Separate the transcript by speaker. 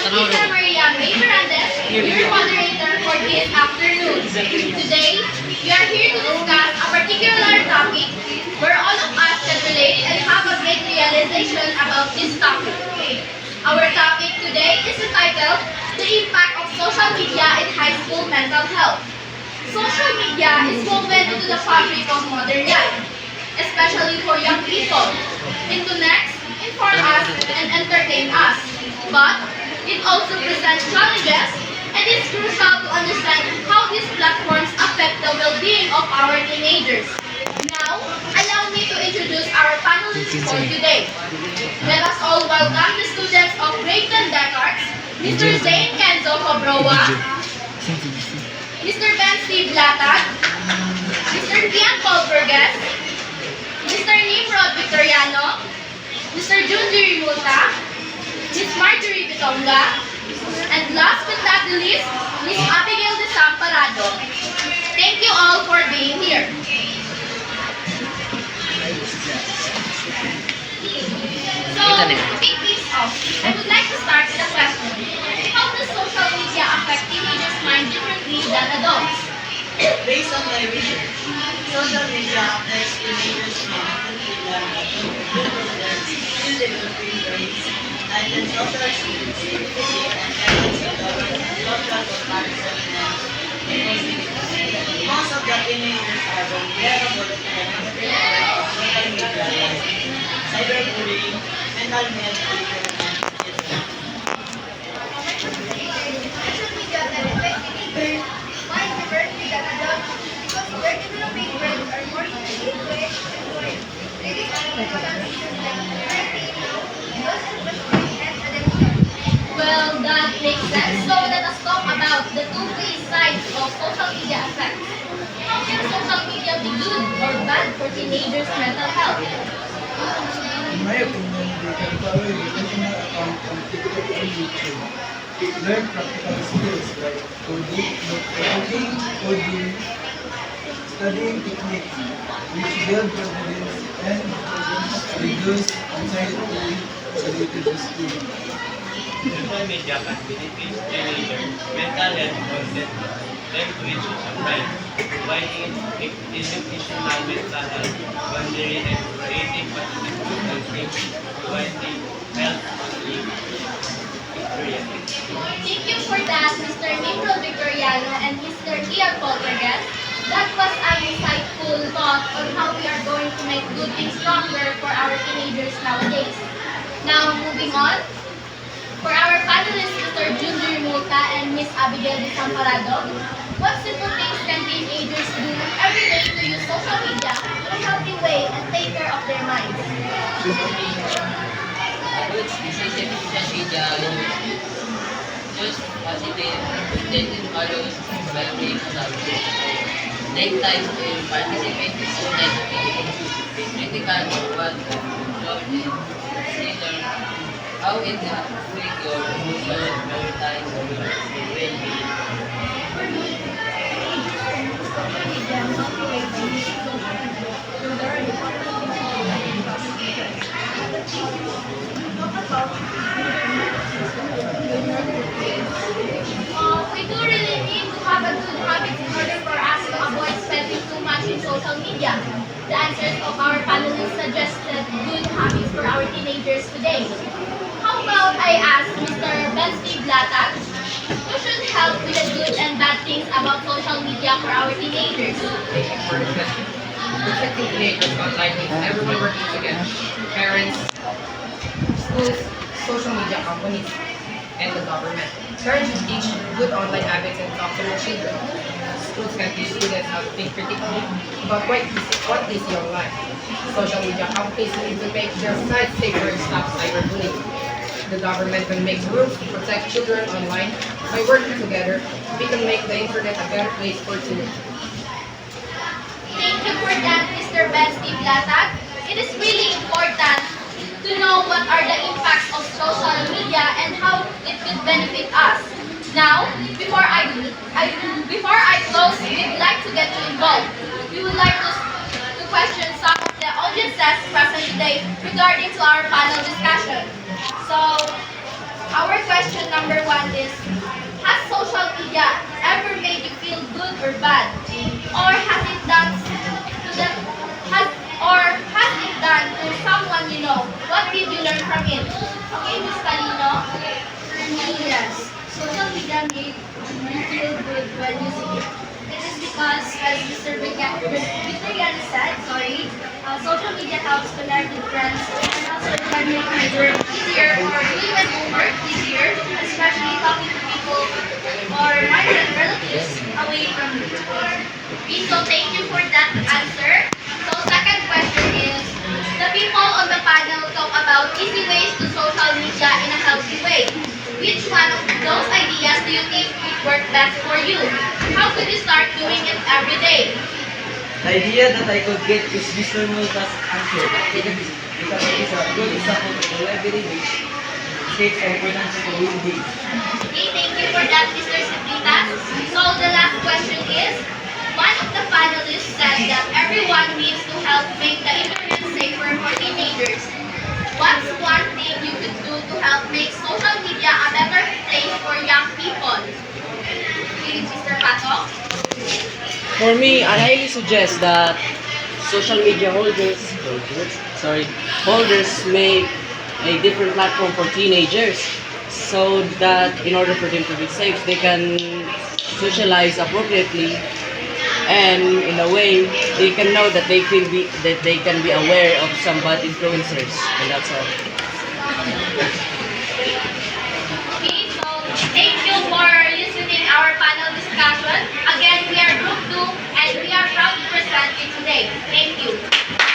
Speaker 1: Lisa Maria May Mirandes, your moderator for this afternoon. Today, we are here to discuss a particular topic where all of us can relate and have a great realization about this topic. Our topic today is entitled The Impact of Social Media in High School Mental Health. Social media is woven into the fabric of modern life, especially for young people. It connects, informs us, and entertains us. But it also presents challenges, and it's crucial to understand how these platforms affect the well-being of our teenagers. Now, allow me to introduce our panelists for today. Let us all welcome the students of grade 10 Descartes, Mr. Zane Kenzo Cobroa, Mr. Ben Steve Latag, Mr. Kian Paul Burgess, Mr. Nimrod Victoriano, Mr. Junji Rimuta, Miss Marjorie Bitonga, and last but not the least, Miss Abigail de Samparado. Thank you all for being here. So, to kick this off, I would like to start with a question. How does social media affect teenagers' mind differently than adults?
Speaker 2: Based on my research, social media affects teenagers differently than adults. Still developing brains, and the social security and efforts to develop social comparison and inclusivity. Most of the teenagers are vulnerable to the effect of social media like cyberbullying, mental health issues, and autism.
Speaker 1: Social media can affect teenagers' mind differently than adults because their developing brains are more sensitive to it and to it. Reading information issues like parenting, social questioning, and addiction. Well, that makes sense. So let us talk about the two ways sides of social media effects. How can social media be good or bad for teenagers' mental health?
Speaker 3: In my opinion, they can follow a educational account on TikTok or YouTube. Learn practical skills like coding, studying techniques, which build confidence and reduce anxiety related to students.
Speaker 4: Social media can benefit teenagers' mental health content, learn to use social right, providing educational mental health, boundary and creative participation skills, providing health experience.
Speaker 1: Thank you for that, Mr. Nimrod Victoriano and Mr. Ian Poltergeist. That was an insightful thought on how we are going to make good things stronger for our teenagers nowadays. Now, moving on. For our panelists, Mr. Junji Rimuta and Miss Abigail de Samparado, what simple things can teenagers do every day to use social media in a healthy way and take care of their minds?
Speaker 5: Good decision social media just positive content and follows well-being take time to participate in online activities, critical of what consider how it affects your emotional prioritize your well-being.
Speaker 1: We do really need to have a good habit in order for us to avoid spending too much in social media. The answers of our panelists suggested good habits for our teenagers today. How about I ask Mr. Ben Steve Latag, who should help with the good and bad things about social media for our teenagers?
Speaker 6: For the question. Protecting teenagers online means everyone working together. Parents, schools, social media companies, and the government. Parents should teach good online habits and talk to their children. Schools can teach students how to think critically about what they see online. Social media companies need to make their sites safer and stop cyberbullying. The government can make rules to protect children online. By working together, we can make the internet a better place for children.
Speaker 1: Thank you for that, Mr. Ben Steve Latag. It is really important to know what are the impacts of social media and how it could benefit us. Now, before I close, we'd like to get you involved. We would like to question some of the audiences present today regarding to our panel discussion. So, our question number or bad? Or has it done to the has it done to someone you know? What did you learn from it? Okay, Miss Kalino.
Speaker 7: For me, yes. Social media made me feel good when using it. It is because, as Mr. Vitoriano said, social media helps connect with friends and also it can make my work easier or doing my homework easier, especially talking to people or my relatives away from me.
Speaker 1: Okay, so thank you for that answer. So second question is, the people on the panel talk about easy ways to social media in a healthy way. Which one of those ideas do you think would work best for you? How could you start doing it every day?
Speaker 8: The idea that I could get is Mr. Multa's answer because it is a good example of the everyday which states the importance of the well-being.
Speaker 1: Okay, thank you for that, Mr. Sipitas. So the last question is, one of the panelists said that everyone needs to help make the internet safer for teenagers. What's one thing you could do to help make social media a better place for young people? Okay, Mr. Pato.
Speaker 9: For me, I highly suggest that social media holders make a different platform for teenagers so that in order for them to be safe, they can socialize appropriately and in a way they can know that they can be aware of some bad influencers, and that's all.
Speaker 1: Okay, so thank you for listening our panel discussion. Again, we are Group 2 and we are proud to present you today. Thank you.